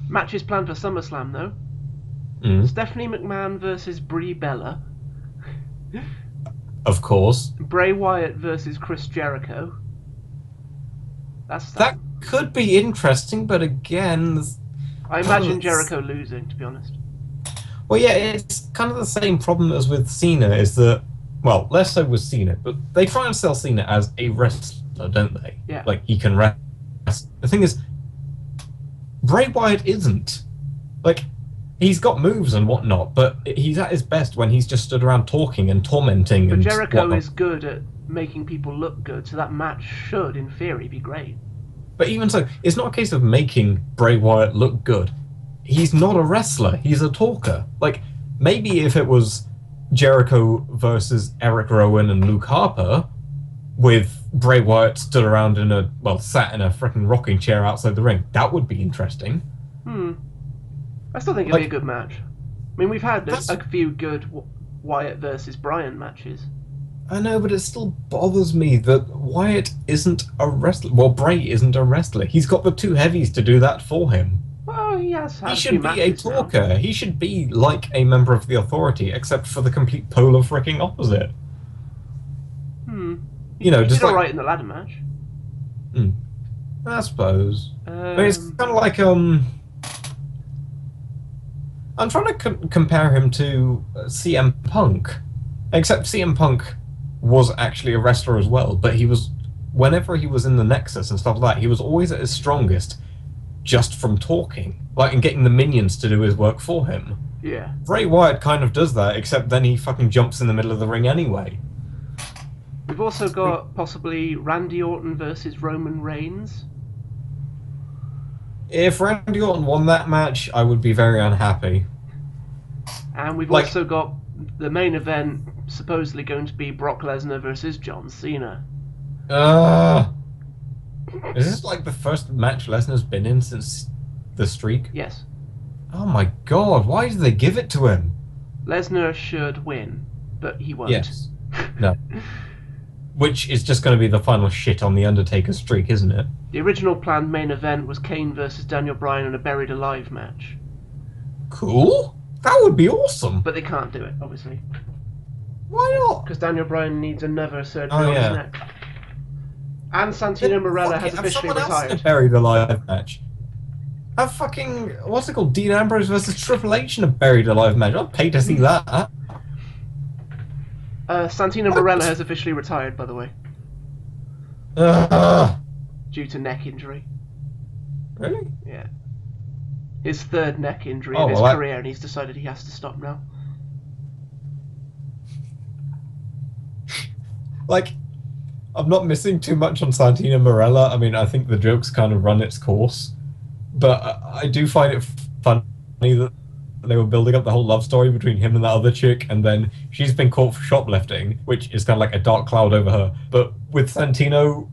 Matches planned for SummerSlam though. Mm, Stephanie McMahon versus Brie Bella. of course. Bray Wyatt versus Chris Jericho. That. That could be interesting, but again, I imagine Jericho losing, to be honest. well, yeah, it's kind of the same problem as with Cena. Is that well, less so with Cena, but they try and sell Cena as a wrestler, don't they? Yeah. Like he can wrestle. The thing is, Bray Wyatt isn't. Like he's got moves and whatnot, but he's at his best when he's just stood around talking and tormenting But and Jericho whatnot. is good at making people look good, so that match should, in theory, be great. But even so, it's not a case of making Bray Wyatt look good. He's not a wrestler. He's a talker. Like maybe if it was Jericho versus Eric Rowan and Luke Harper, with Bray Wyatt stood around in a sat in a freaking rocking chair outside the ring, that would be interesting. Hmm. I still think it'll be a Like good match. I mean, we've had that's a few good Wyatt versus Bryan matches. I know, but it still bothers me that Wyatt isn't a wrestler. Well, Bray isn't a wrestler. He's got the two heavies to do that for him. Well, he has He had a few should be a matches now. talker. He should be like a member of the Authority, except for the complete polar freaking opposite. Hmm. You know, He just did like alright in the ladder match. hmm, I suppose. I mean, it's Um, kind of like I'm trying to compare him to CM Punk, except CM Punk was actually a wrestler as well, but he was whenever he was in the Nexus and stuff like that, he was always at his strongest just from talking, like and getting the minions to do his work for him. yeah. Bray Wyatt kind of does that, except then he fucking jumps in the middle of the ring anyway. We've also got possibly Randy Orton versus Roman Reigns. If Randy Orton won that match, I would be very unhappy. And we've Like, also got the main event supposedly going to be Brock Lesnar versus John Cena. uh, is this like the first match Lesnar's been in since the streak? Yes. Oh my god, why did they give it to him? Lesnar should win, but he won't. Yes. No. Which is just going to be the final shit on the Undertaker streak, isn't it? The original planned main event was Kane versus Daniel Bryan in a Buried Alive match. Cool. That would be awesome. But they can't do it, obviously. Why not? Because Daniel Bryan needs another surgery Oh on his yeah. neck. And Santino Marella has Have officially someone else in a retired. buried alive match. Have fucking what's it called? Dean Ambrose versus Triple H in a buried alive match. I'd pay to see that. Santino Marella has officially retired, by the way, Uh, due to neck injury. really? Yeah. His third neck injury Oh, of his well, career, and he's decided he has to stop now. Like, I'm not missing too much on Santino Marella. I mean, I think the joke's kind of run its course, but I do find it funny that they were building up the whole love story between him and that other chick, and then she's been caught for shoplifting, which is kind of like a dark cloud over her. But with Santino,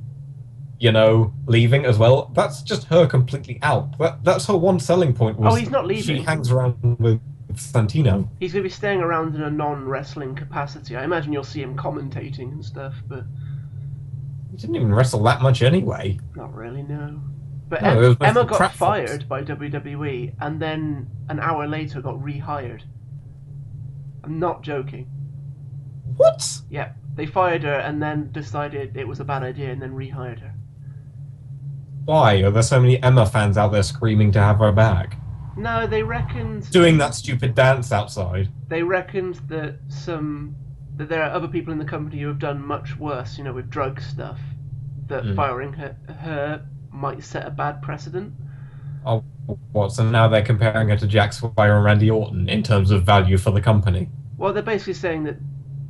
leaving as well, that's just her completely out. That's her one selling point Oh, was he's not she leaving. hangs around with Santino. He's going to be staying around in a non-wrestling capacity. I imagine you'll see him commentating and stuff, but He didn't even wrestle that much anyway. not really, no. But No, it was Emma mostly got crap fired by WWE, and then an hour later got rehired. I'm not joking. What? Yeah, they fired her and then decided it was a bad idea and then rehired her. Why are there so many Emma fans out there screaming to have her back? No, they reckoned Doing that stupid dance outside. that there are other people in the company who have done much worse, with drug stuff. That firing her might set a bad precedent. Oh, what? So now they're comparing her to Jack Swire and Randy Orton in terms of value for the company. Well, they're basically saying that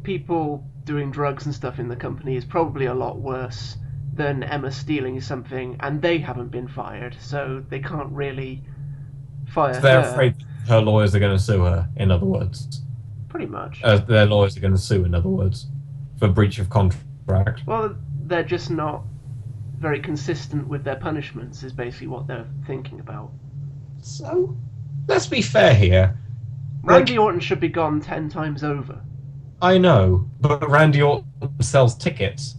people doing drugs and stuff in the company is probably a lot worse than Emma stealing something, and they haven't been fired, so they can't really fire So they're her. afraid her lawyers are going to sue her, in other words. Pretty much. Their lawyers are going to sue, in other words, for breach of contract. Well, they're just not very consistent with their punishments, is basically what they're thinking about. So, let's be fair here. Randy Orton should be gone 10 times over. I know, but Randy Orton sells tickets.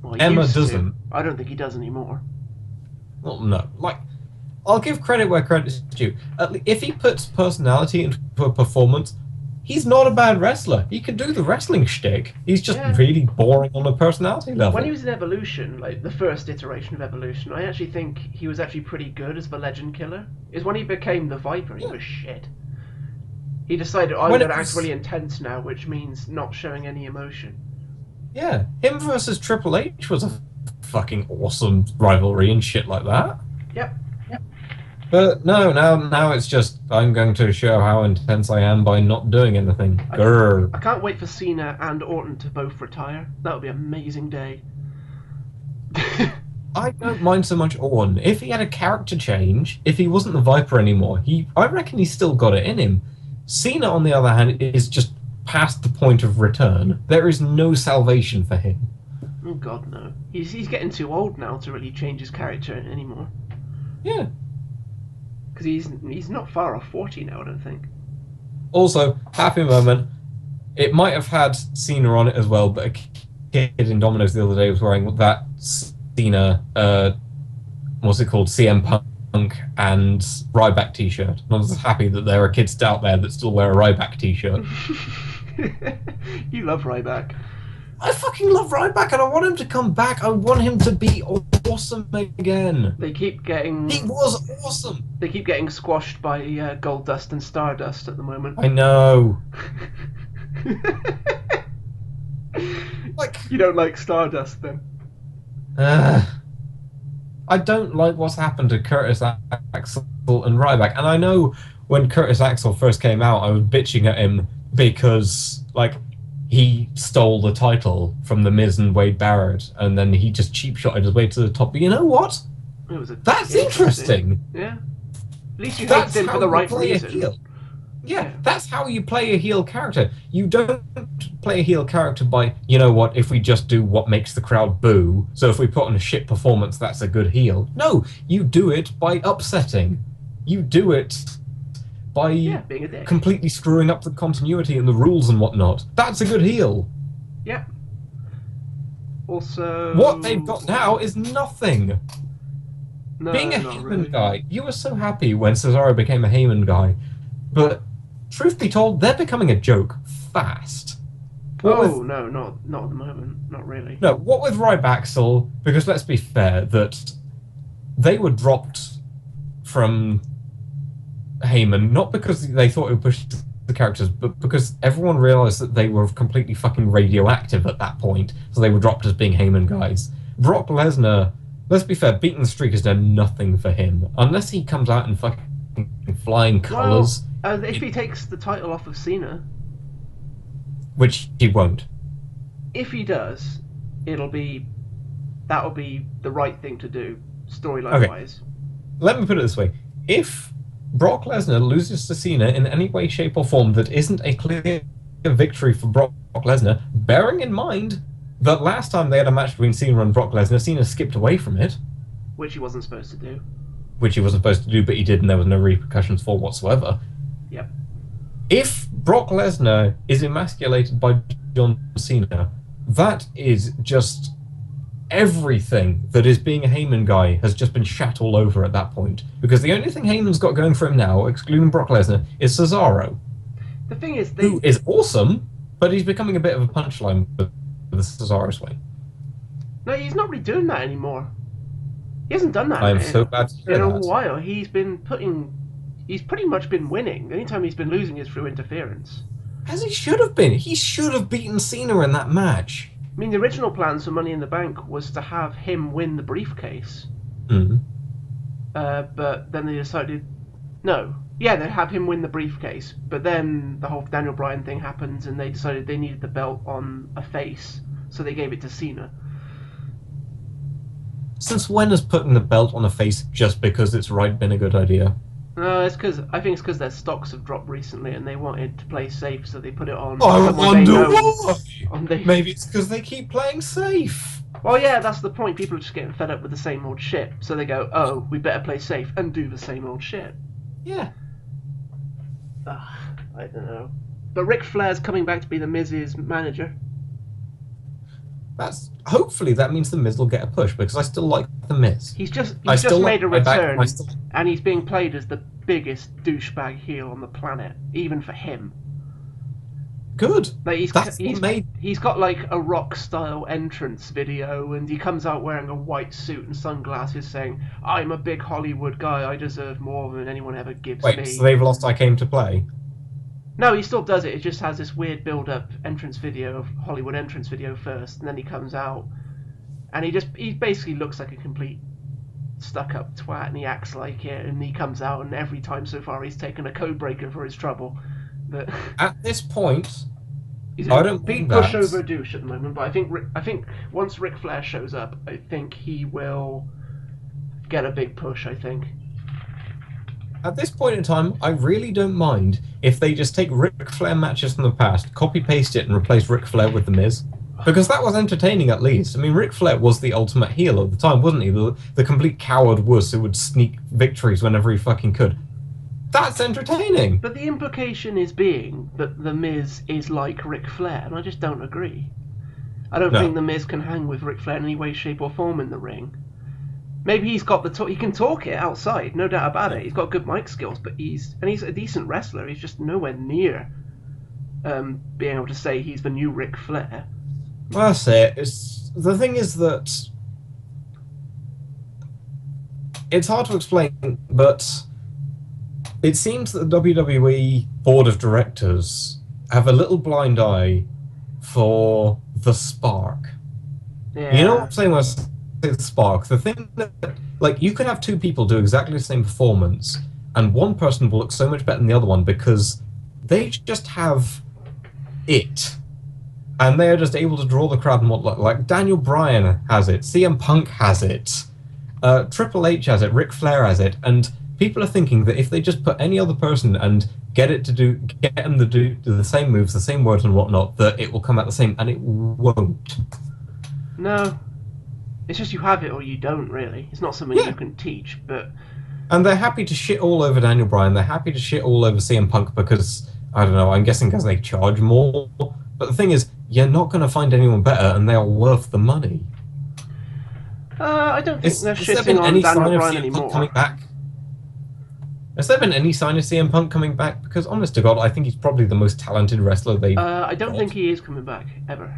Well, he Emma used to. doesn't. I don't think he does anymore. Well, no. Like, I'll give credit where credit's due. If he puts personality into a performance, he's not a bad wrestler. He can do the wrestling shtick. He's just Yeah. really boring on a personality level. When he was in Evolution, like the first iteration of Evolution, I actually think he was actually pretty good as the Legend Killer. Is when he became the Viper, he was shit. He decided, I'm going to act really intense now, which means not showing any emotion. Yeah, him versus Triple H was a fucking awesome rivalry and shit like that. Yep. But no, now it's just, I'm going to show how intense I am by not doing anything. I can't wait for Cena and Orton to both retire. That would be an amazing day. I don't mind so much Orton. If he had a character change, if he wasn't the Viper anymore, I reckon he's still got it in him. Cena, on the other hand, is just past the point of return. There is no salvation for him. Oh God, no. He's getting too old now to really change his character anymore. Yeah. Because he's not far off 40 now, I don't think. Also, happy moment. It might have had Cena on it as well, but a kid in Domino's the other day was wearing that Cena, what's it called, CM Punk and Ryback t-shirt. And I was happy that there are kids out there that still wear a Ryback t-shirt. You love Ryback. I fucking love Ryback, and I want him to come back. I want him to be awesome again. They keep getting... He was awesome. They keep getting squashed by Goldust and Stardust at the moment. I know. Like, you don't like Stardust, then? I don't like what's happened to Curtis Axel and Ryback. And I know when Curtis Axel first came out, I was bitching at him because, like, he stole the title from The Miz and Wade Barrett, and then he just cheap-shotted his way to the top. But you know what? That's interesting. Yeah. At least you hate him for the right reason. Yeah, that's how you play a heel character. You don't play a heel character by, you know what, if we just do what makes the crowd boo, so if we put on a shit performance, that's a good heel. No, you do it by upsetting. You do it by being a dick. Completely screwing up the continuity and the rules and whatnot. That's a good heel. Yeah. Also... What they've got now is nothing. No, being a Heyman really. guy, you were so happy when Cesaro became a Heyman guy, but truth be told, they're becoming a joke fast. No, not at the moment. Not really. No, what with Ryback, because let's be fair, that they were dropped from Heyman, not because they thought it would push the characters, but because everyone realised that they were completely fucking radioactive at that point, so they were dropped as being Heyman guys. Brock Lesnar, let's be fair, beating the streak has done nothing for him, unless he comes out in fucking flying colours. Well, if he takes the title off of Cena... Which he won't. If he does, that'll be the right thing to do, storyline-wise. Okay. Let me put it this way. If Brock Lesnar loses to Cena in any way, shape, or form that isn't a clear victory for Brock Lesnar, bearing in mind that last time they had a match between Cena and Brock Lesnar, Cena skipped away from it. Which he wasn't supposed to do. Which he wasn't supposed to do, but he did, and there was no repercussions for whatsoever. Yep. If Brock Lesnar is emasculated by John Cena, that is just everything that is being a Heyman guy has just been shat all over at that point. Because the only thing Heyman's got going for him now, excluding Brock Lesnar, is Cesaro. The thing is, who is awesome, but he's becoming a bit of a punchline with the Cesaro swing. No, he's not really doing that anymore. He hasn't done that I'm so glad to hear in a that. while. He's pretty much been winning. The only time he's been losing is through interference. As he should have been. He should have beaten Cena in that match. I mean, the original plans for Money in the Bank was to have him win the briefcase. Mm-hmm. But then they decided... No. Yeah, they'd have him win the briefcase. But then the whole Daniel Bryan thing happened and they decided they needed the belt on a face. So they gave it to Cena. Since when has putting the belt on a face just because it's right been a good idea? No, I think it's because their stocks have dropped recently and they wanted to play safe, so they put it on. I wonder why. They... Maybe it's because they keep playing safe. Well, yeah, that's the point. People are just getting fed up with the same old shit, so they go, "Oh, we better play safe and do the same old shit." Yeah. I don't know. But Ric Flair's coming back to be the Miz's manager. Hopefully that means the Miz will get a push, because I still like The Miz. He's just I still made a like Ryback, return, and I still and he's being played as the biggest douchebag heel on the planet, even for him. good. Like That's what made. he's got like a rock style entrance video, and he comes out wearing a white suit and sunglasses, saying, "I'm a big Hollywood guy. I deserve more than anyone ever gives Wait, me." so they've lost I Came to Play? No, he still does it. It just has this weird build-up entrance video of Hollywood entrance video first, and then he comes out, and he basically looks like a complete stuck-up twat, and he acts like it, and he comes out, and every time so far he's taken a code breaker for his trouble. But At this point, he's I a don't big mean that. pushover douche at the moment. But I think once Ric Flair shows up, I think he will get a big push. I think. At this point in time, I really don't mind if they just take Ric Flair matches from the past, copy paste it, and replace Ric Flair with The Miz. Because that was entertaining at least. I mean, Ric Flair was the ultimate heel at the time, wasn't he? The complete coward wuss who would sneak victories whenever he fucking could. That's entertaining! But the implication is being that The Miz is like Ric Flair, and I just don't agree. I don't think The Miz can hang with Ric Flair in any way, shape, or form in the ring. Maybe he's got the talk. He can talk it outside, no doubt about it. He's got good mic skills, but he's a decent wrestler. He's just nowhere near being able to say he's the new Ric Flair. Well, that's it. The thing is that it's hard to explain, but it seems that the WWE board of directors have a little blind eye for the spark. Yeah. You know what I'm saying when I say the spark? The thing that, like, you could have two people do exactly the same performance, and one person will look so much better than the other one because they just have it. And they are just able to draw the crowd and whatnot. Like, Daniel Bryan has it, CM Punk has it, Triple H has it, Ric Flair has it, and people are thinking that if they just put any other person and get them to do the same moves, the same words and whatnot, that it will come out the same, and it won't. No. It's just you have it or you don't, really. It's not something you can teach, but... And they're happy to shit all over Daniel Bryan, they're happy to shit all over CM Punk because, I don't know, I'm guessing because they charge more. But the thing is, you're not going to find anyone better, and they are worth the money. I don't think they're Has there shitting been on any Daniel sign of Bryan CM anymore. Punk coming back? Has there been any sign of CM Punk coming back? Because, honest to God, I think he's probably the most talented wrestler they've I don't got. think he is coming back, ever.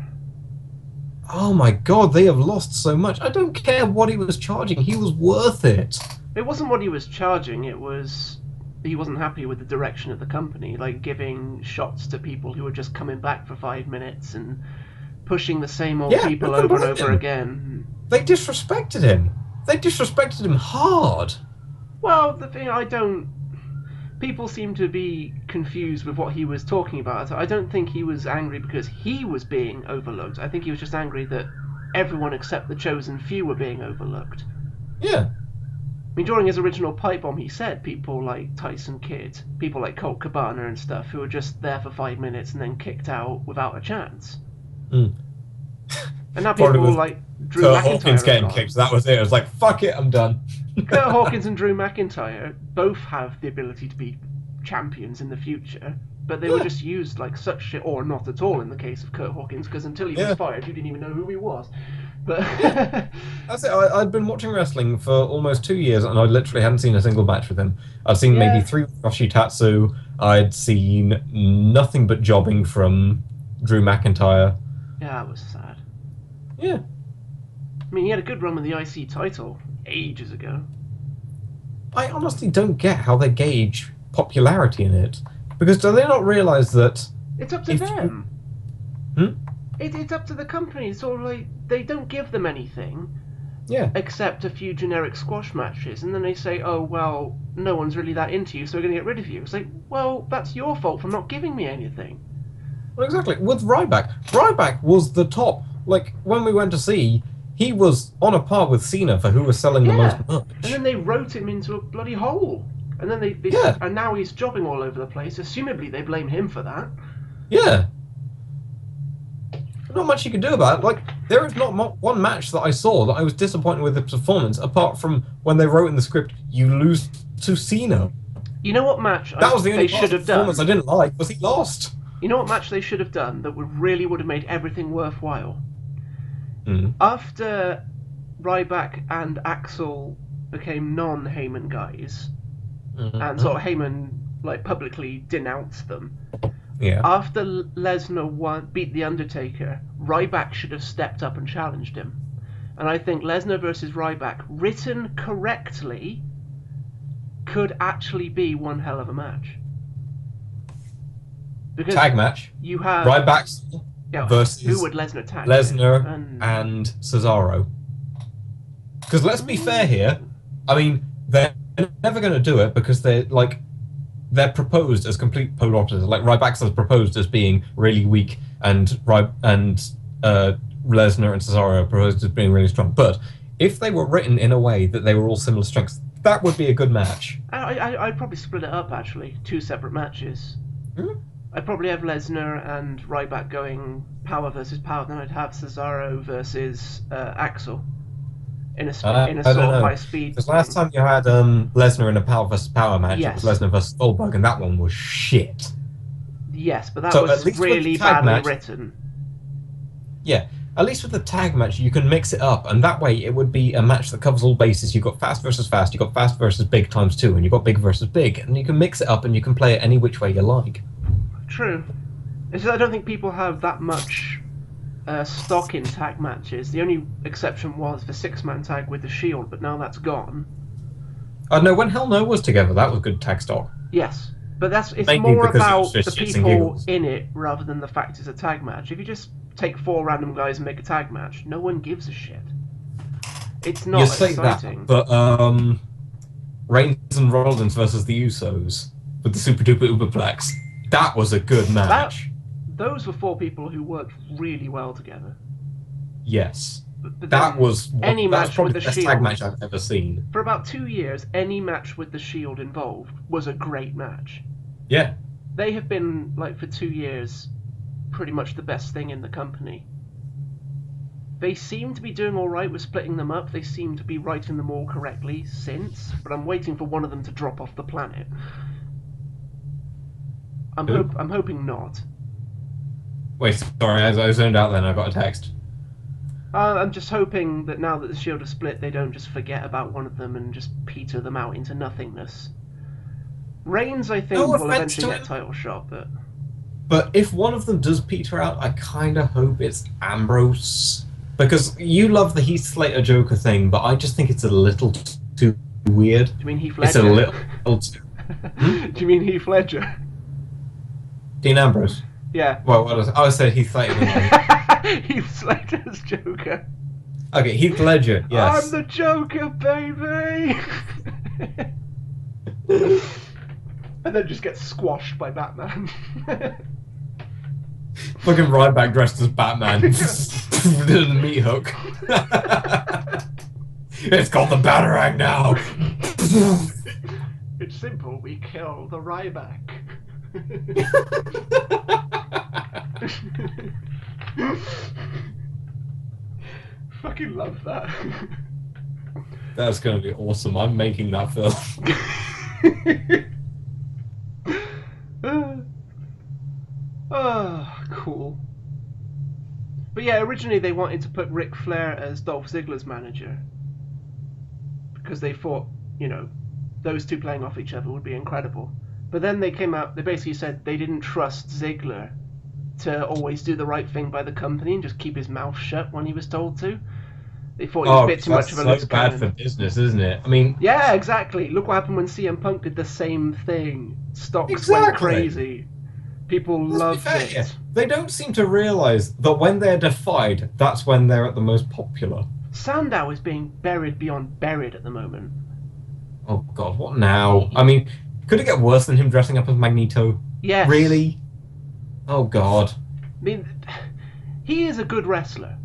Oh my God, they have lost so much. I don't care what he was charging. He was worth it. It wasn't what he was charging, it was... He wasn't happy with the direction of the company, like giving shots to people who were just coming back for 5 minutes and pushing the same old people over and over again. They disrespected him. They disrespected him hard. Well, the thing people seem to be confused with what he was talking about. I don't think he was angry because he was being overlooked. I think he was just angry that everyone except the chosen few were being overlooked. Yeah. I mean, during his original pipe bomb, he said people like Tyson Kidd, people like Colt Cabana and stuff, who were just there for 5 minutes and then kicked out without a chance. Mm. And now people like Drew McIntyre. Hawkins getting kicked. That was it. I was like, fuck it, I'm done. Kurt Hawkins and Drew McIntyre both have the ability to be champions in the future, but they were just used like such shit, or not at all in the case of Kurt Hawkins, because until he was fired, you didn't even know who he was. But that's it. I'd been watching wrestling for almost 2 years, and I literally hadn't seen a single match with him. I'd seen maybe 3 with Yoshitatsu. I'd seen nothing but jobbing from Drew McIntyre. Yeah, that was sad. Yeah. I mean, he had a good run with the IC title ages ago. I honestly don't get how they gauge popularity in it. Because do they not realise that... It's up to them. It's up to the company. It's all like, they don't give them anything. Yeah. Except a few generic squash matches. And then they say, oh, well, no one's really that into you, so we're going to get rid of you. It's like, well, that's your fault for not giving me anything. Well, exactly. With Ryback was the top. Like, when we went to see, he was on a par with Cena for who was selling the most merch. And then they wrote him into a bloody hole. And then and now he's jobbing all over the place. Assumably they blame him for that. Yeah. Not much you can do about it. Like, there is not one match that I saw that I was disappointed with the performance, apart from when they wrote in the script, you lose to Cena. You know what match that was the only they should have done? Performance I didn't like was he lost. You know what match they should have done that would have made everything worthwhile? After Ryback and Axel became non-Heyman guys, and Mhm. sort of Heyman like publicly denounced them. Yeah. After Lesnar beat The Undertaker, Ryback should have stepped up and challenged him. And I think Lesnar versus Ryback, written correctly, could actually be one hell of a match. Because Tag match. you have, Ryback you know, who versus would Lesnar tag Lesnar with? and Cesaro. Because let's be fair here. I mean, they're never going to do it because they're proposed as complete polar opposites. Like Ryback's is proposed as being really weak, and Lesnar and Cesaro are proposed as being really strong. But if they were written in a way that they were all similar strengths, that would be a good match. I'd probably split it up actually, two separate matches. I'd probably have Lesnar and Ryback going power versus power. Then I'd have Cesaro versus Axel in a sort of high speed. Because last time you had Lesnar in a power versus power match, yes. It was Lesnar versus Goldberg, and that one was shit. Yes, but that was really badly written. Yeah, at least with the tag match, you can mix it up, and that way it would be a match that covers all bases. You've got fast versus fast, you've got fast versus big times 2, and you've got big versus big, and you can mix it up and you can play it any which way you like. True. It's just I don't think people have that much stock in tag matches. The only exception was the 6-man tag with the Shield, but now that's gone. No, when Hell No was together, that was good tag stock. Yes, but it's mainly more about the people in it rather than the fact it's a tag match. If you just take 4 random guys and make a tag match, no one gives a shit. It's not exciting. That, but Reigns and Rollins versus the Usos with the Super Duper Uberplex. That was a good match. Those were 4 people who worked really well together. Yes. But that was any match with the best Shield. Tag match I've ever seen. For about 2 years, any match with the Shield involved was a great match. Yeah. They have been, like, for 2 years, pretty much the best thing in the company. They seem to be doing alright with splitting them up. They seem to be writing them all correctly since, but I'm waiting for one of them to drop off the planet. I'm hoping not. Wait, sorry, I zoned out then. I got a text. I'm just hoping that now that the Shield have split, they don't just forget about one of them and just peter them out into nothingness. Reigns, I think, will eventually get a title shot, But if one of them does peter out, I kind of hope it's Ambrose. Because you love the Heath Slater Joker thing, but I just think it's a little too weird. Do you mean Heath Ledger? It's a little too... Do you mean Heath Ledger? Dean Ambrose? Yeah. Well, I said Heath Slater. Heath Slater's Joker. Okay, Heath Ledger, yes. I'm the Joker, baby! And then just gets squashed by Batman. Fucking Ryback dressed as Batman. The meat hook. It's called the Batarang now. It's simple, we kill the Ryback. Fucking love that. That's gonna be awesome. I'm making that film. Cool. But yeah, originally they wanted to put Ric Flair as Dolph Ziggler's manager because they thought, you know, those two playing off each other would be incredible. But then they came out, they basically said they didn't trust Ziggler to always do the right thing by the company and just keep his mouth shut when he was told to. They thought he was a bit too much of a loose cannon. That's bad for business, isn't it? I mean... Yeah, exactly. Look what happened when CM Punk did the same thing. Stocks went crazy. People loved it. They don't seem to realise that when they're defied, that's when they're at the most popular. Sandow is being buried beyond buried at the moment. Oh god, what now? I mean, could it get worse than him dressing up as Magneto? Yes. Really? Oh god. I mean, he is a good wrestler.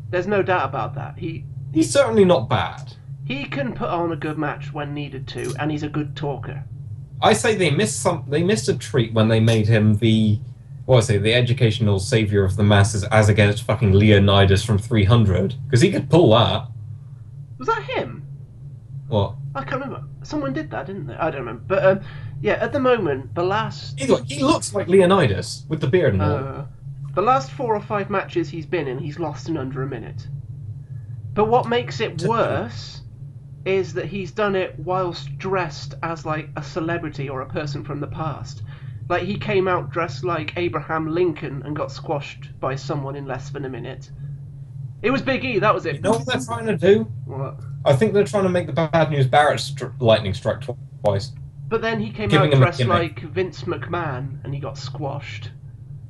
There's no doubt about that. He's certainly not bad. He can put on a good match when needed to, and he's a good talker. I say they missed a treat when they made him the educational savior of the masses as against fucking Leonidas from 300, because he could pull that. Was that him? What? I can't remember. Someone did that, didn't they? I don't remember. But yeah, at the moment, the last... He looks like Leonidas with the beard and all. The last 4 or 5 matches he's been in, he's lost in under a minute. But what makes it To who? worse is that he's done it whilst dressed as like a celebrity or a person from the past. Like he came out dressed like Abraham Lincoln and got squashed by someone in less than a minute. It was Big E, that was You it. know what they're trying to do? What? I think they're trying to make the Bad News Barrett lightning strike twice, But then he came giving out him a dressed gimmick. like Vince McMahon and he got squashed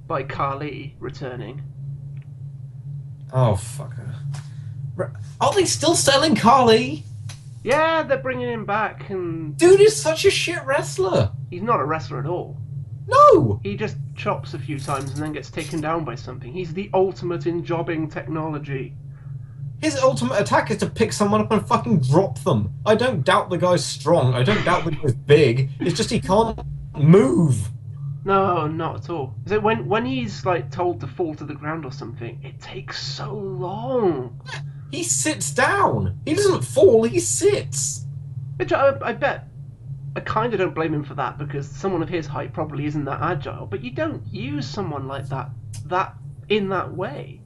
by Khali returning. Oh fucker! Are they still selling Carly? Yeah, they're bringing him back, and Dude is such a shit wrestler. he's not a wrestler at all. No. He just chops a few times and then gets taken down by something. He's the ultimate in jobbing technology. His ultimate attack is to pick someone up and fucking drop them. I don't doubt the guy's strong. I don't doubt the guy's big. It's just he can't move. No, not at all. So when he's like told to fall to the ground or something, it takes so long. He sits down. He doesn't fall, he sits. Which I bet I kind of don't blame him for that because someone of his height probably isn't that agile. But you don't use someone like that in that way.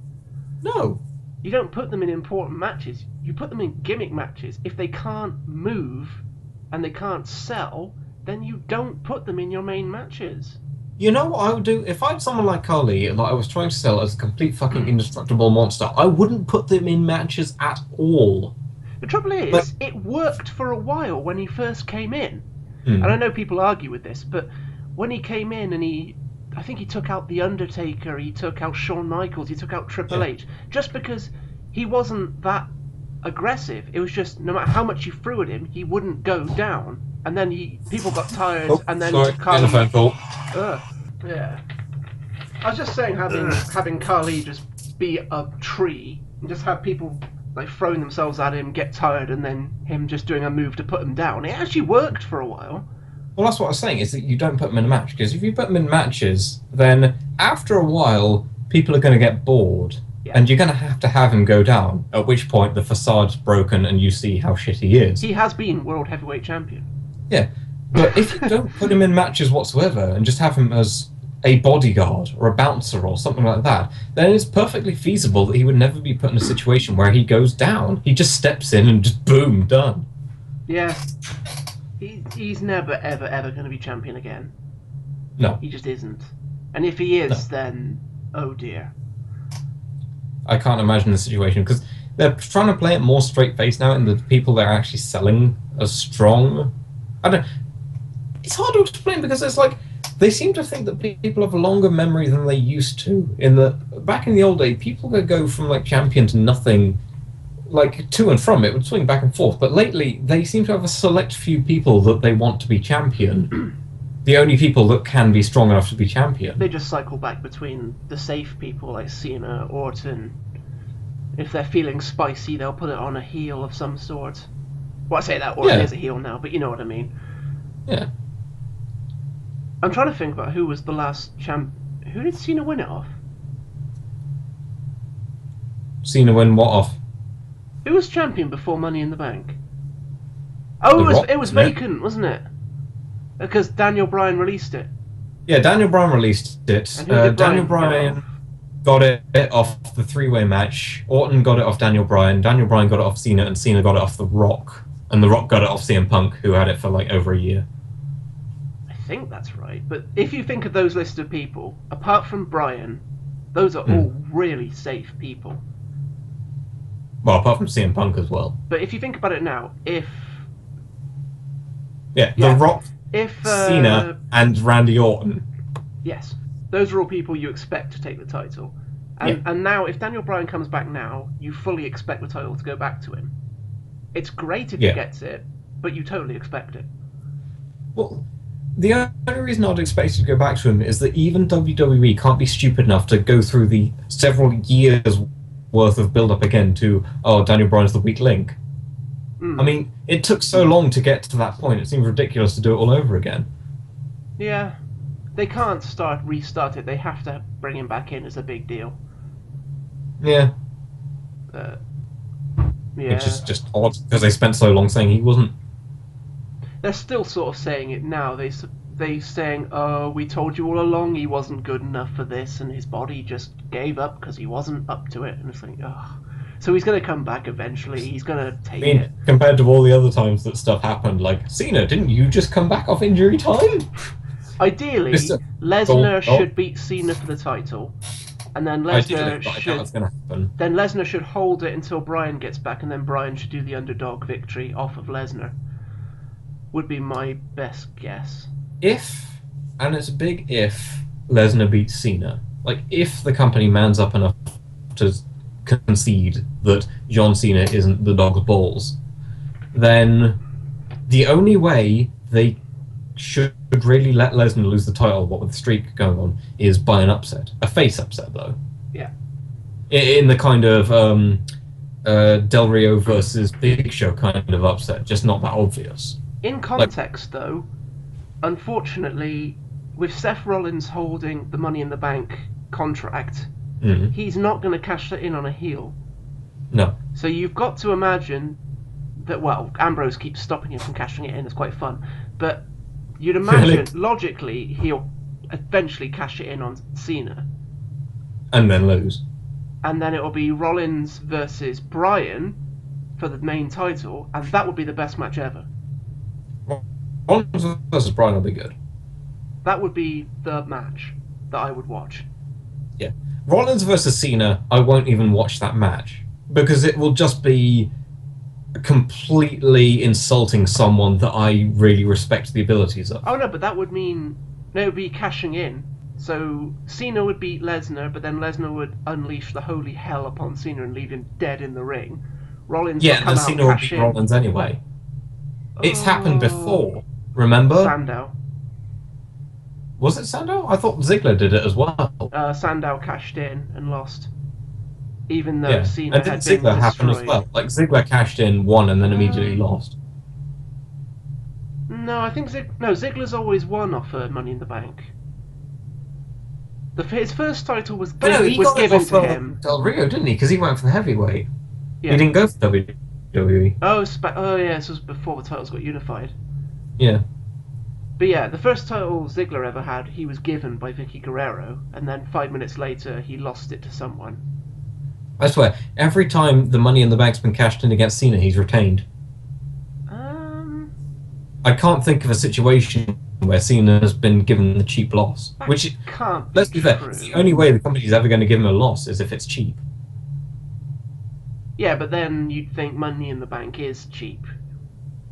No. You don't put them in important matches. You put them in gimmick matches. If they can't move and they can't sell, then you don't put them in your main matches. You know what I would do? If I had someone like Carly that I was trying to sell as a complete fucking indestructible monster, I wouldn't put them in matches at all. The trouble is, But- it worked for a while when he first came in. Hmm. And I know people argue with this, but when he came in and I think he took out The Undertaker, he took out Shawn Michaels, he took out Triple H, just because he wasn't that aggressive. It was just no matter how much you threw at him, he wouldn't go down. And then people got tired, and then sorry, Carly, phone call. yeah. I was just saying having Carly just be a tree and just have people like throwing themselves at him, get tired, and then him just doing a move to put him down. It actually worked for a while. Well, that's what I was saying, is that you don't put them in a match, because if you put them in matches, then after a while, people are going to get bored, and you're going to have him go down, at which point the facade's broken and you see how shit he is. He has been World Heavyweight Champion. Yeah, but if you don't put him in matches whatsoever and just have him as a bodyguard or a bouncer or something like that, then it's perfectly feasible that he would never be put in a situation where he goes down. He just steps in and just boom, done. Yeah. He's never, ever, ever going to be champion again. No. He just isn't. And if he is, then, oh dear. I can't imagine the situation, because they're trying to play it more straight face now, and the people they're actually selling are strong. It's hard to explain, because it's like they seem to think that people have a longer memory than they used to. Back in the old day, people could go from like champion to nothing, like to and from. It would swing back and forth. But lately, they seem to have a select few people that they want to be champion. The only people that can be strong enough to be champion. They just cycle back between the safe people like Cena, Orton. If they're feeling spicy, they'll put it on a heel of some sort. Well, I say that Orton is a heel now, but you know what I mean. Yeah. I'm trying to think about who was the last champ. Who did Cena win it off? Cena win what off? Who was champion before Money in the Bank? Oh, The Rock, it was wasn't it? vacant, wasn't it? Because Daniel Bryan released it. Yeah, Daniel Bryan released it. And who did Daniel Bryan Bryan got it off the three-way match. Orton got it off Daniel Bryan. Daniel Bryan got it off Cena, and Cena got it off The Rock. And The Rock got it off CM Punk, who had it for like over a year. I think that's right. But if you think of those list of people, apart from Bryan, those are all really safe people. Well, apart from CM Punk as well. But if you think about it now, Yeah, Yeah. The Rock, if Cena, and Randy Orton. yes, those are all people you expect to take the title. And now, if Daniel Bryan comes back now, you fully expect the title to go back to him. It's great if he gets it, but you totally expect it. Well, the only reason I'd expect it to go back to him is that even WWE can't be stupid enough to go through the several years worth of build-up again to, oh, Daniel Bryan's the weak link. I mean, it took so long to get to that point, it seems ridiculous to do it all over again. Yeah, they can't restart it. They have to bring him back in as a big deal. Yeah. Yeah. It's just odd, because they spent so long saying he wasn't. They're still sort of saying it now. They saying, oh, we told you all along he wasn't good enough for this, and his body just gave up because he wasn't up to it. And it's like, oh. So he's going to come back eventually. He's going to I take it. mean, compared to all the other times that stuff happened, like, Cena, didn't you just come back off injury time? Ideally, Mr. Lesnar Gold, oh, should beat Cena for the title, and then ideally, Lesnar but I doubt should it's going to happen. then Lesnar should hold it until Bryan gets back, and then Bryan should do the underdog victory off of Lesnar. Would be my best guess. If, and it's a big if, Lesnar beats Cena, like, if the company mans up enough to concede that John Cena isn't the dog's balls, then the only way they should really let Lesnar lose the title, what with the streak going on, is by an upset. A face upset, though. Yeah. In the kind of Del Rio versus Big Show kind of upset, just not that obvious. In context, though, unfortunately, with Seth Rollins holding the Money in the Bank contract, he's not going to cash that in on a heel. No. So you've got to imagine that, well, Ambrose keeps stopping him from cashing it in. It's quite fun. But you'd imagine, logically, he'll eventually cash it in on Cena. And then lose. And then it'll be Rollins versus Bryan for the main title, and that would be the best match ever. Rollins versus Bryan will be good. That would be the match that I would watch. Yeah. Rollins versus Cena, I won't even watch that match. Because it will just be completely insulting someone that I really respect the abilities of. Oh no, but that would mean... No, it would be cashing in. So Cena would beat Lesnar, but then Lesnar would unleash the holy hell upon Cena and leave him dead in the ring. Rollins would come and out Cena would cash beat in. Rollins anyway. It's happened before, remember? Sandow. Was it Sandow? I thought Ziggler did it as well. Sandow cashed in and lost. Even though Cena and had didn't been Ziggler happen as destroyed. well? Like, Ziggler cashed in, won, and then immediately lost. No, I think Ziggler's always won off Money in the Bank. His first title was given to him. Del Rio, didn't he? Because he went for the heavyweight. Yeah. He didn't go for WWE. Oh yeah, this was before the titles got unified. Yeah. But yeah, the first title Ziggler ever had, he was given by Vicky Guerrero, and then 5 minutes later, he lost it to someone. I swear, every time the Money in the Bank's been cashed in against Cena, he's retained. I can't think of a situation where Cena has been given the cheap loss. Which, can't let's be fair, the only way the company's ever going to give him a loss is if it's cheap. Yeah, but then you'd think Money in the Bank is cheap.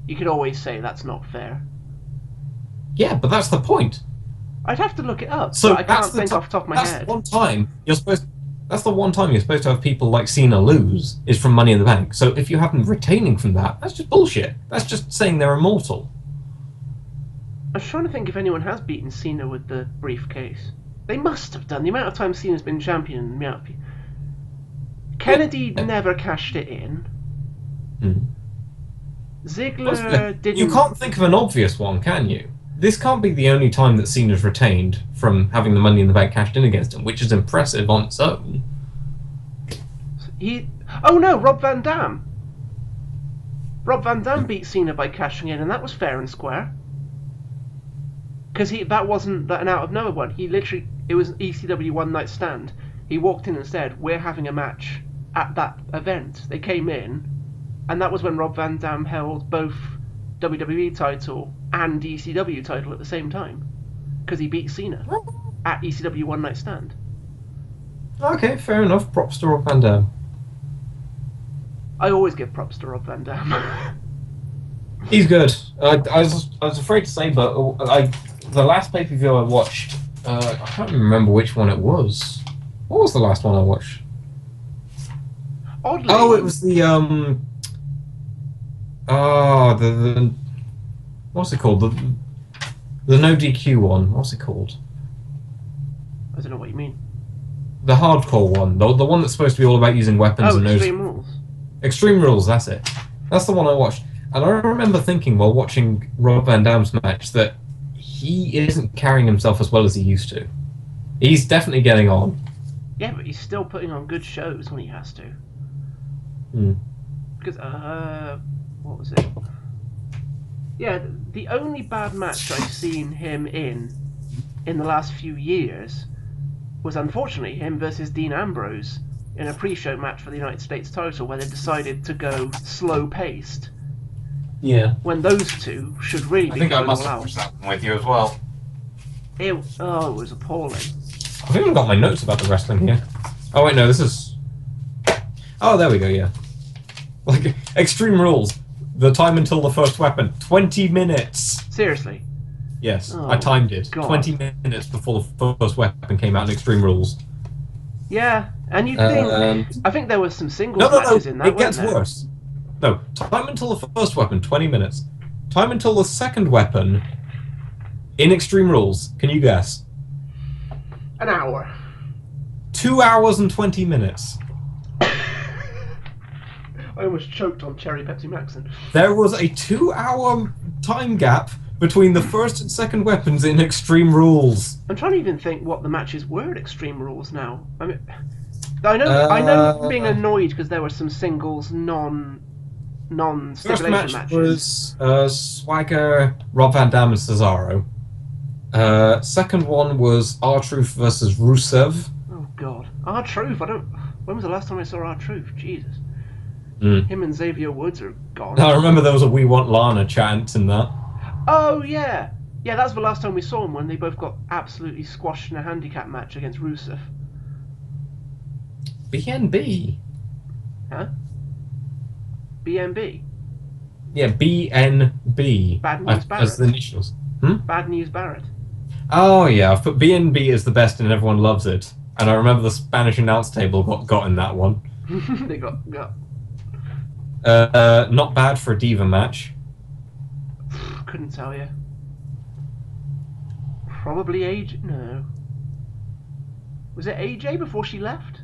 You could always say that's not fair. Yeah, but that's the point. I'd have to look it up, so I can't think off the top of my head. That's the one time you're supposed to have people like Cena lose, is from Money in the Bank. So if you have them retaining from that, that's just bullshit. That's just saying they're immortal. I was trying to think if anyone has beaten Cena with the briefcase. They must have done. The amount of times Cena's been champion, the amount of... Kennedy never cashed it in. Ziggler didn't... You can't think of an obvious one, can you? This can't be the only time that Cena's retained from having the Money in the Bank cashed in against him, which is impressive on its own. Oh no, Rob Van Dam. Rob Van Dam beat Cena by cashing in, and that was fair and square. Because that wasn't an out of nowhere one. It was an ECW one night stand. He walked in and said, "We're having a match at that event." They came in, and that was when Rob Van Dam held both WWE title and ECW title at the same time, because he beat Cena at ECW one night stand. Okay, fair enough. Props to Rob Van Dam. I always give props to Rob Van Dam. He's good. I was afraid to say, but the last pay-per-view I watched, I can't remember which one it was. What was the last one I watched? Oddly, oh, it was the what's it called? The no DQ one. What's it called? I don't know what you mean. The hardcore one, the one that's supposed to be all about using weapons and Extreme Rules. Extreme Rules, that's it. That's the one I watched. And I remember thinking while watching Rob Van Dam's match that he isn't carrying himself as well as he used to. He's definitely getting on. Yeah, but he's still putting on good shows when he has to. Because, what was it? Yeah, the only bad match I've seen him in the last few years was unfortunately him versus Dean Ambrose in a pre-show match for the United States title where they decided to go slow-paced. Yeah. When those two should really I be think I going must all have out. watched that one with you as well. It was appalling. I've even got my notes about the wrestling here. Oh wait, no, this is... Oh, there we go, yeah. Like, Extreme Rules. The time until the first weapon. 20 minutes! Seriously. Yes, Oh, I timed it. God. 20 minutes before the first weapon came out in Extreme Rules. Yeah, and you'd think... I think there was some singles matches in that, it gets weren't there? worse. No, time until the first weapon, 20 minutes. Time until the second weapon, in Extreme Rules, can you guess? An hour. 2 hours and 20 minutes. I almost choked on Cherry Pepsi Maxon. There was a 2-hour time gap between the first and second weapons in Extreme Rules. I'm trying to even think what the matches were at Extreme Rules now. I mean, I know being annoyed because there were some singles non-stipulation First match matches. was Swagger, Rob Van Dam, and Cesaro. Second one was R-Truth versus Rusev. Oh God, R-Truth. When was the last time I saw R-Truth? Jesus. Mm. Him and Xavier Woods are gone. I remember there was a "We Want Lana" chant in that. Oh yeah, yeah. That's the last time we saw them when they both got absolutely squashed in a handicap match against Rusev. BNB. Huh? BNB. Yeah, BNB. Bad News Barrett. As the initials. Bad News Barrett. Oh yeah, but BNB is the best and everyone loves it. And I remember the Spanish announce table got in that one. They got. Not bad for a diva match. Couldn't tell you. Probably AJ. No. Was it AJ before she left?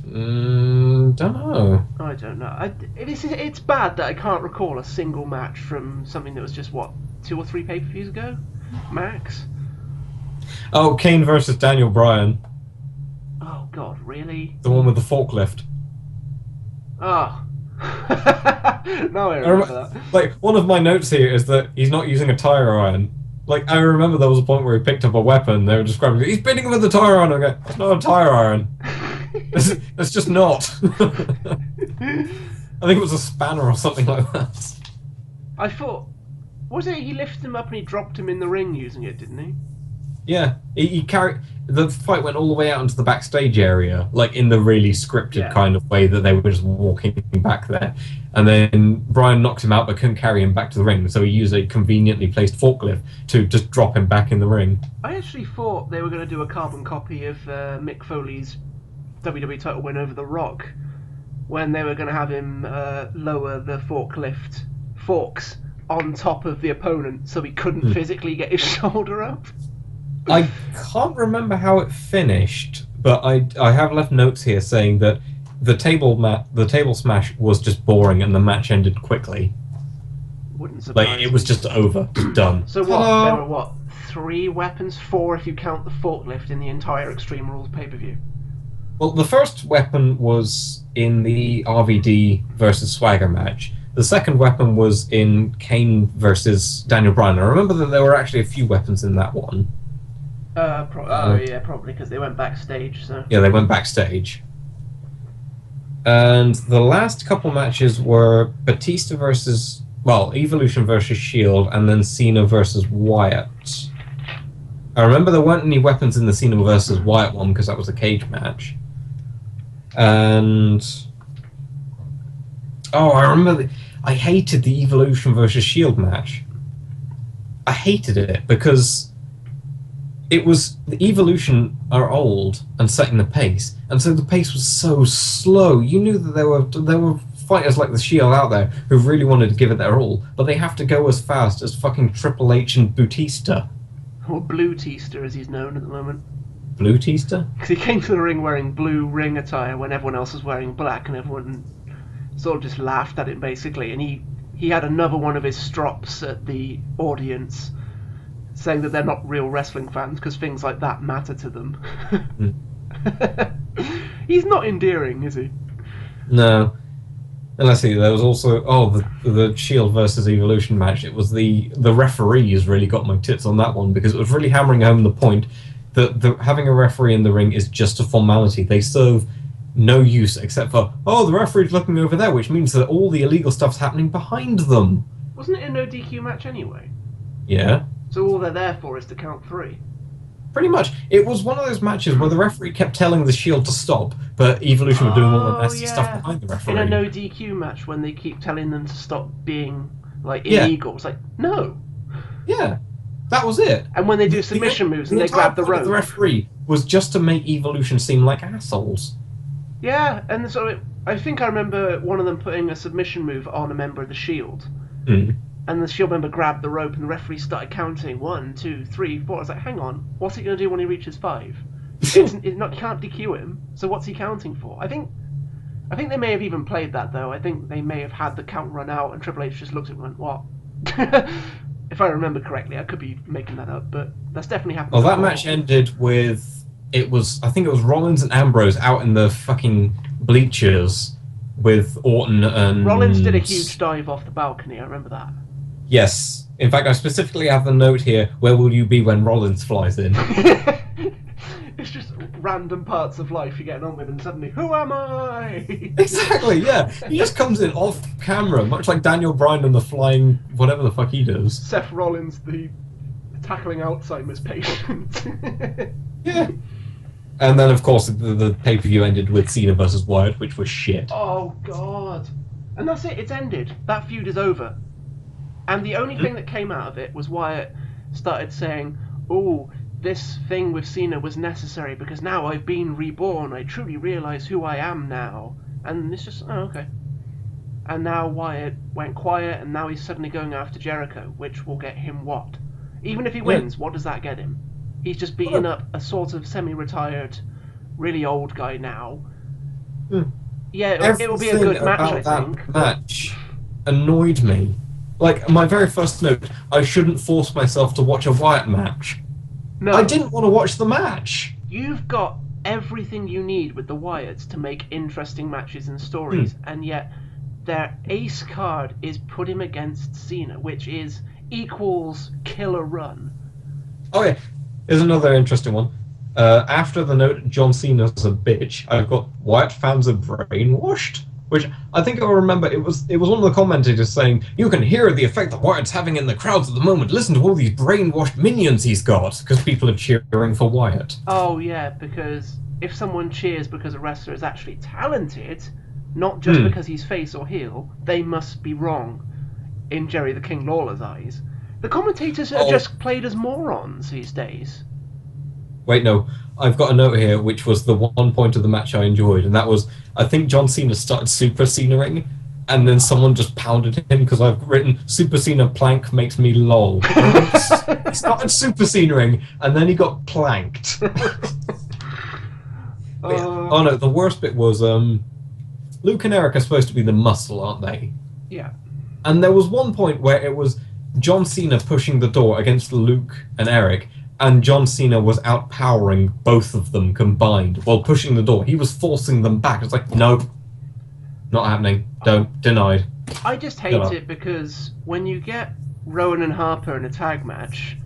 Don't know. I don't know. It's bad that I can't recall a single match from something that was just, what, 2 or 3 pay-per-views ago? Max? Oh, Kane versus Daniel Bryan. Oh, God, really? The one with the forklift. Oh. Now I remember that. Like, one of my notes here is that he's not using a tire iron. Like, I remember there was a point where he picked up a weapon, they were describing it, he's beating him with a tire iron. I go, it's not a tire iron. It's just not. I think it was a spanner or something like that. I thought... Was it he lifted him up and he dropped him in the ring using it, didn't he? Yeah, he carried... The fight went all the way out into the backstage area, like in the really scripted kind of way that they were just walking back there. And then Brian knocks him out but couldn't carry him back to the ring, so he used a conveniently placed forklift to just drop him back in the ring. I actually thought they were going to do a carbon copy of Mick Foley's WWE title win over The Rock, when they were going to have him lower the forks on top of the opponent so he couldn't physically get his shoulder up. I can't remember how it finished, but I have left notes here saying that the table smash was just boring and the match ended quickly. Wouldn't surprise Like, it was just over, done. So what? There were 3 weapons? 4 if you count the forklift in the entire Extreme Rules pay-per-view. Well, the first weapon was in the RVD versus Swagger match. The second weapon was in Kane versus Daniel Bryan. I remember that there were actually a few weapons in that one. Yeah, probably because they went backstage. So yeah, they went backstage. And the last couple matches were Batista versus, well, Evolution versus Shield, and then Cena versus Wyatt. I remember there weren't any weapons in the Cena versus Wyatt one because that was a cage match. And I remember I hated the Evolution versus Shield match. I hated it because it was the Evolution are old and setting the pace, and so the pace was so slow. You knew that there were fighters like the Shield out there who really wanted to give it their all, but they have to go as fast as fucking Triple H and Bautista. Or Blue Teaster, as he's known at the moment. Blue Teaster? Because he came to the ring wearing blue ring attire when everyone else was wearing black, and everyone sort of just laughed at him, basically. And he had another one of his strops at the audience, saying that they're not real wrestling fans because things like that matter to them. He's not endearing, is he? No. And let's see, there was also the Shield versus Evolution match. It was the referees really got my tits on that one because it was really hammering home the point the having a referee in the ring is just a formality. They serve no use except for, oh, the referee's looking over there, which means that all the illegal stuff's happening behind them. Wasn't it a no DQ match anyway? Yeah. So all they're there for is to count 3. Pretty much. It was one of those matches where the referee kept telling the Shield to stop, but Evolution were doing all the nasty stuff behind the referee. In a no DQ match, when they keep telling them to stop being like illegal, it's like, no. Yeah, that was it. And when they do submission moves and they grab the rope, the referee was just to make Evolution seem like assholes. Yeah, and so I think I remember one of them putting a submission move on a member of the Shield. And the Shield member grabbed the rope and the referee started counting 1, 2, 3, 4. I was like, hang on, what's he going to do when he reaches 5? You can't DQ him, so what's he counting for? I think they may have even played that, though. I think they may have had the count run out and Triple H just looked at it and went, what? If I remember correctly, I could be making that up, but that's definitely happened. Well, that match ended with, I think it was Rollins and Ambrose out in the fucking bleachers with Orton and... Rollins did a huge dive off the balcony, I remember that. Yes. In fact, I specifically have the note here, where will you be when Rollins flies in? It's just random parts of life you're getting on with and suddenly, who am I? Exactly, yeah. He just comes in off camera, much like Daniel Bryan and the flying whatever the fuck he does. Seth Rollins, the tackling Alzheimer's patient. Yeah. And then, of course, the pay-per-view ended with Cena versus Wyatt, which was shit. Oh, God. And that's it, it's ended. That feud is over. And the only thing that came out of it was Wyatt started saying, oh, this thing with Cena was necessary because now I've been reborn. I truly realise who I am now. And it's just, oh, okay. And now Wyatt went quiet and now he's suddenly going after Jericho, which will get him what? Even if he wins, what does that get him? He's just beating up a sort of semi-retired, really old guy now. Yeah, it will be a good match, I think. That match annoyed me. Like, my very first note, I shouldn't force myself to watch a Wyatt match. No. I didn't want to watch the match. You've got everything you need with the Wyatts to make interesting matches and stories, and yet their ace card is put him against Cena, which is equals killer run. Okay, here's another interesting one. After the note, John Cena's a bitch, I've got Wyatt fans are brainwashed. Which I think I remember, it was one of the commentators saying, you can hear the effect that Wyatt's having in the crowds at the moment. Listen to all these brainwashed minions he's got, because people are cheering for Wyatt. Oh yeah, because if someone cheers because a wrestler is actually talented, not just because he's face or heel, they must be wrong in Jerry the King Lawler's eyes. The commentators are just played as morons these days. Wait, no. I've got a note here, which was the one point of the match I enjoyed, and that was, I think John Cena started Super Cena-ing, and then someone just pounded him, because I've written, Super Cena plank makes me lol. He started Super Cena-ing, and then he got planked. Oh no, the worst bit was, Luke and Eric are supposed to be the muscle, aren't they? Yeah. And there was one point where it was John Cena pushing the door against Luke and Eric, and John Cena was outpowering both of them combined while pushing the door. He was forcing them back. It's like, nope, not happening. Don't, denied. I just hate it because when you get Rowan and Harper in a tag match,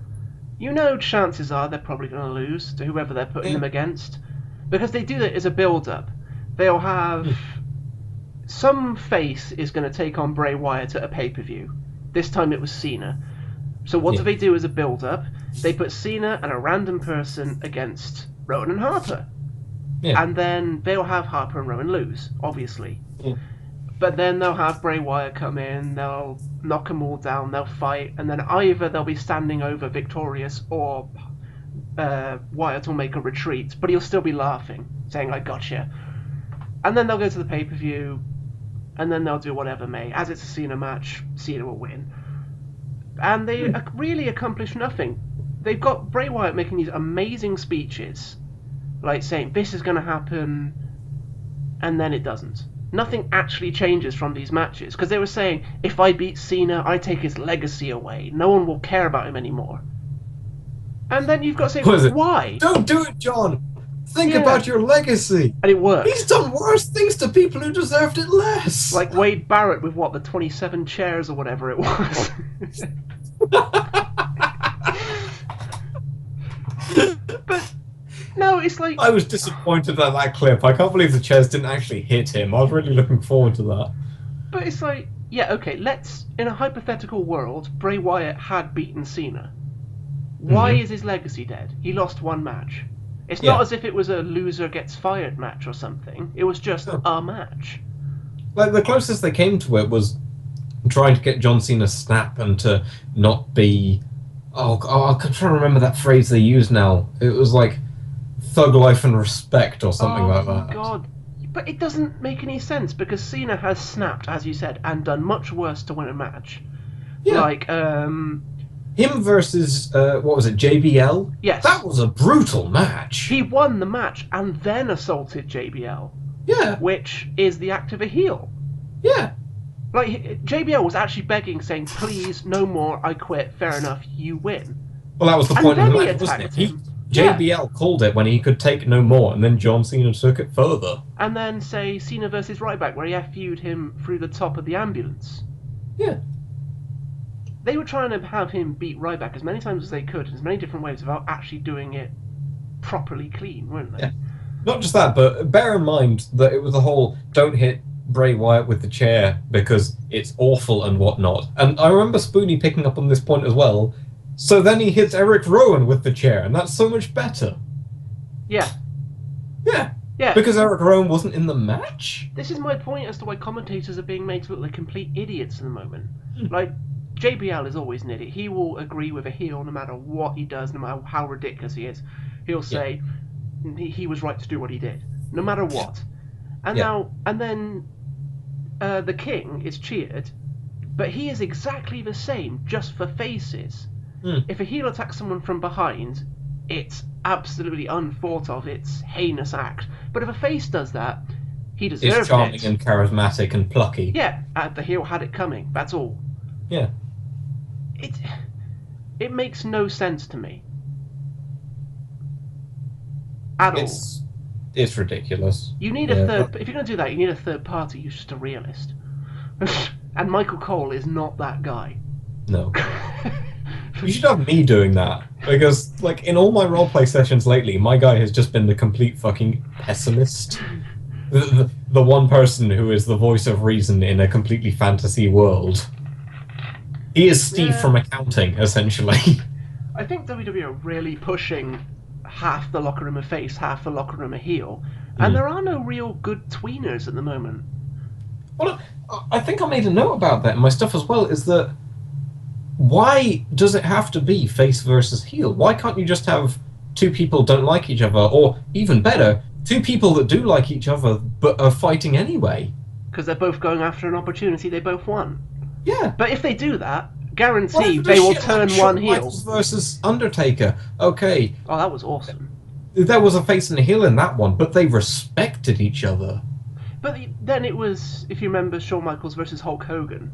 you know chances are they're probably going to lose to whoever they're putting them against. Because they do that as a build-up. They'll have... Some face is going to take on Bray Wyatt at a pay-per-view. This time it was Cena. So what do they do as a build-up? They put Cena and a random person against Rowan and Harper. Yeah. And then they'll have Harper and Rowan lose, obviously. Yeah. But then they'll have Bray Wyatt come in, they'll knock them all down, they'll fight, and then either they'll be standing over victorious or Wyatt will make a retreat, but he'll still be laughing, saying, I gotcha. And then they'll go to the pay-per-view, and then they'll do whatever may. As it's a Cena match, Cena will win. And they really accomplish nothing. They've got Bray Wyatt making these amazing speeches, like saying, this is going to happen, and then it doesn't. Nothing actually changes from these matches, because they were saying, if I beat Cena, I take his legacy away. No one will care about him anymore. And then you've got to say, why? Don't do it, John! Think about your legacy! And it works. He's done worse things to people who deserved it less! Like Wade Barrett with, what, the 27 chairs or whatever it was? But it's like, I was disappointed at that clip. I can't believe the chairs didn't actually hit him. I was really looking forward to that. but it's like, yeah, okay. Let's in a hypothetical world, Bray Wyatt had beaten Cena. Why Hmm. is his legacy dead? He lost one match. It's not Yeah. as if it was a loser gets fired match or something. It was just No. a match. Like the closest they came to it was trying to get John Cena snap and to not be. I'm trying to remember that phrase they use now. It was like thug life and respect or something like Oh that. God. But it doesn't make any sense because Cena has snapped, as you said, and done much worse to win a match. Yeah. Like, Him versus what was it, JBL? yes. That was a brutal match. He won the match and then assaulted JBL, Yeah. which is the act of a heel. Yeah. Like, JBL was actually begging, saying, please, no more, I quit, fair enough, you win. Well, that was the And point of then the he match, wasn't it? attacked him. JBL called it when he could take no more, and then John Cena took it further. And then, say, Cena versus Ryback, where he FU'd him through the top of the ambulance. Yeah. They were trying to have him beat Ryback as many times as they could, in as many different ways, without actually doing it properly clean, weren't they? Yeah. Not just that, but bear in mind that it was the whole don't hit Bray Wyatt with the chair because it's awful and whatnot. And I remember Spoonie picking up on this point as well. So then he hits Eric Rowan with the chair, and that's so much better. Yeah. Yeah. Yeah. Because Eric Rowan wasn't in the match? This is my point as to why commentators are being made to look like complete idiots at the moment. Like, JBL is always an idiot. He will agree with a heel no matter what he does, no matter how ridiculous he is. He'll say he was right to do what he did, no matter what. And then the King is cheered, but he is exactly the same, just for faces. If a heel attacks someone from behind, it's absolutely unthought of. It's heinous act. But if a face does that, he deserves it. It's charming and charismatic and plucky. Yeah, the heel had it coming. That's all. Yeah. It makes no sense to me. At all. It's ridiculous. You need a third. If you're going to do that, you need a third party who's just a realist. And Michael Cole is not that guy. No. You should have me doing that. Because, like, in all my roleplay sessions lately, my guy has just been the complete fucking pessimist. The one person who is the voice of reason in a completely fantasy world. He is Steve from accounting, essentially. I think WWE are really pushing half the locker room a face, half the locker room a heel. And there are no real good tweeners at the moment. Well, I think I made a note about that in my stuff as well, is that why does it have to be face versus heel? Why can't you just have two people don't like each other, or even better, two people that do like each other but are fighting anyway? Because they're both going after an opportunity they both won. Yeah. But if they do that, guarantee they will turn one heel. Michaels versus Undertaker. Okay. Oh, that was awesome. There was a face and a heel in that one, but they respected each other. But then it was, if you remember, Shawn Michaels versus Hulk Hogan.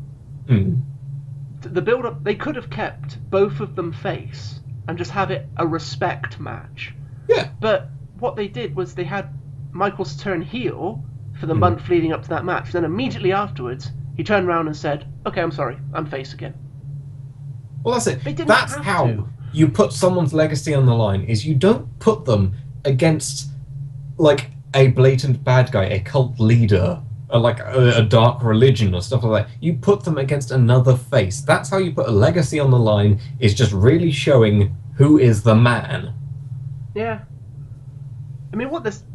The build-up, they could have kept both of them face and just have it a respect match. Yeah. But what they did was they had Michaels turn heel for the month leading up to that match. Then immediately afterwards, he turned around and said, okay, I'm sorry, I'm face again. Well, that's it. They didn't That's have how to. you put someone's legacy on the line, is you don't put them against, like, a blatant bad guy, a cult leader, or like a dark religion or stuff like that. You put them against another face. That's how you put a legacy on the line, is just really showing who is the man. Yeah. I mean,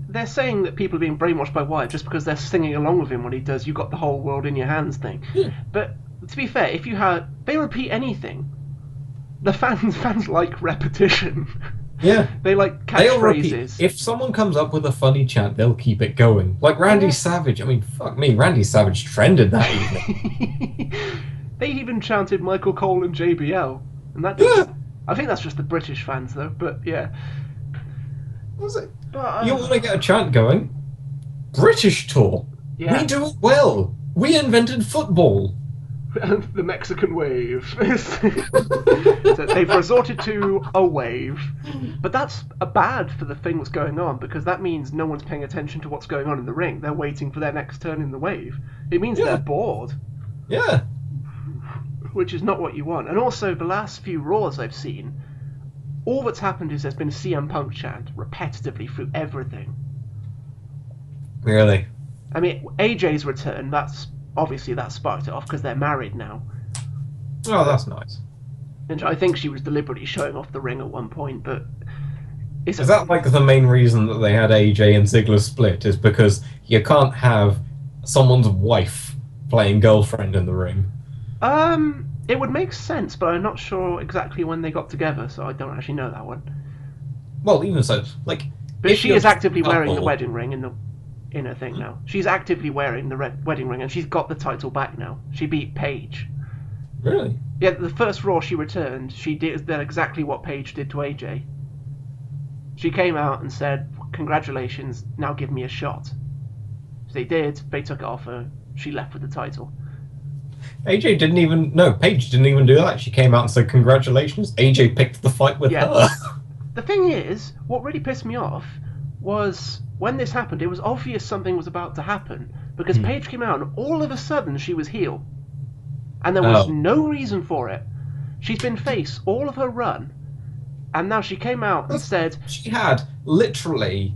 they're saying that people are being brainwashed by Wyatt just because they're singing along with him when he does "You got the whole world in your hands" thing. Yeah. But to be fair, if you they repeat anything, the fans like repetition. Yeah. They like They'll catchphrases. repeat. If someone comes up with a funny chant, they'll keep it going. Like Randy Savage. I mean, fuck me, Randy Savage trended that evening. They even chanted Michael Cole and JBL, and that. I think that's just the British fans, though. But yeah. Was it? But, You want to get a chant going? British tour. Yeah. We do it well. We invented football. The Mexican wave. So they've resorted to a wave, but that's bad for the thing that's going on, because that means no one's paying attention to what's going on in the ring. They're waiting for their next turn in the wave. It means they're bored, Yeah. which is not what you want. And also, the last few Raws I've seen, All that's happened is there's been CM Punk chant repetitively through everything. Really? I mean, AJ's return, that's obviously that sparked it off because they're married now. Oh, that's nice. And I think she was deliberately showing off the ring at one point, but it's Is that like the main reason that they had AJ and Ziggler split? Is because you can't have someone's wife playing girlfriend in the ring? it would make sense, but I'm not sure exactly when they got together, so I don't actually know that one. Well, even so, like, But if she you're is just actively a wearing the couple- wedding ring in her thing now. She's actively wearing the wedding ring, and she's got the title back now. She beat Paige. Really? Yeah, the first Raw she returned, she did exactly what Paige did to AJ. She came out and said, "Congratulations, now give me a shot." So they did. They took it off her. She left with the title. AJ didn't even. No, Paige didn't even do that. She came out and said, "Congratulations." AJ picked the fight with Yeah. her. The thing is, what really pissed me off was when this happened, it was obvious something was about to happen because Paige came out and all of a sudden she was heel. And there was no reason for it. She's been face all of her run, and now she came out and said She had literally,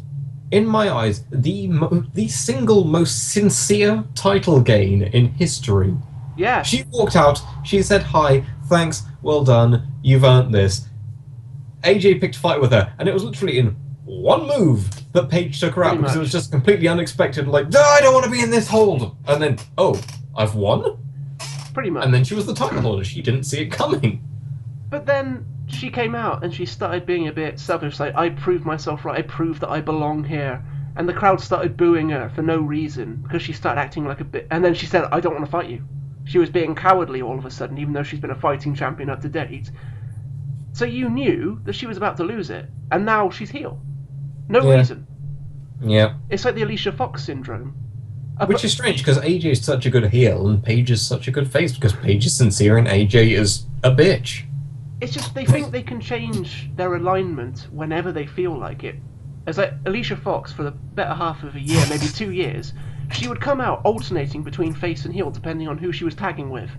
in my eyes, the single most sincere title gain in history. yeah, She walked out, she said, "Hi, thanks, well done, you've earned this." AJ picked a fight with her, and it was literally in one move that Paige took her out Pretty because it much. was just completely unexpected, like, "No, I don't want to be in this hold." And then, "Oh, I've won?" pretty much. And then she was the title holder. She didn't see it coming. But then she came out and she started being a bit selfish, like, "I proved myself right, I proved that I belong here." And the crowd started booing her for no reason because she started acting like a bit. And then she said, "I don't want to fight you." She was being cowardly all of a sudden, even though she's been a fighting champion up to date. So you knew that she was about to lose it, and now she's heel. No reason. Yeah. It's like the Alicia Fox syndrome. Which is strange because AJ is such a good heel and Paige is such a good face because Paige is sincere and AJ is a bitch. It's just they think they can change their alignment whenever they feel like it. As like Alicia Fox, for the better half of a year, maybe 2 years, she would come out alternating between face and heel depending on who she was tagging with.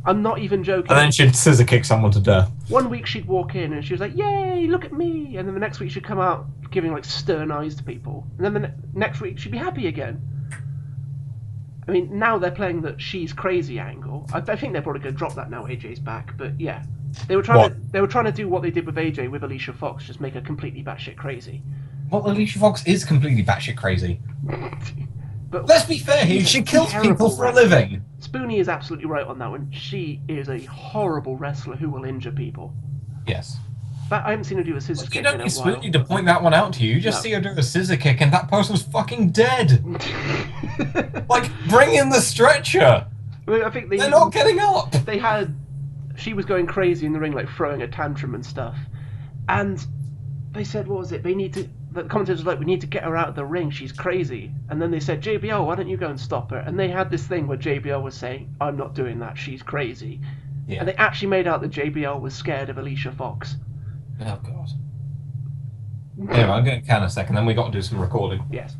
I'm not even joking. And then she'd scissor kick someone to death. One week she'd walk in and she was like, "Yay, look at me!" And then the next week she'd come out giving like stern eyes to people. And then the next week she'd be happy again. I mean, now they're playing that she's crazy angle. I think they're probably going to drop that now. AJ's back, but yeah, they were trying to do what they did with AJ with Alicia Fox, just make her completely batshit crazy. Well, Alicia Fox is completely batshit crazy. But let's be fair here, she kills people for a living. Spoonie is absolutely right on that one. She is a horrible wrestler who will injure people. Yes. But I haven't seen her do a scissors kick You don't in a need while. Spoonie to point that one out to you. You just see her do a scissor kick and that person's fucking dead. Like, bring in the stretcher. I think They're not getting up. She was going crazy in the ring, like throwing a tantrum and stuff. And they said, what was it? The commentators were like, "We need to get her out of the ring. She's crazy." And then they said, "JBL, why don't you go and stop her?" And they had this thing where JBL was saying, "I'm not doing that. She's crazy." Yeah. And they actually made out that JBL was scared of Alicia Fox. Oh, God. Anyway, I'm going to count a second, then we got to do some recording. Yes.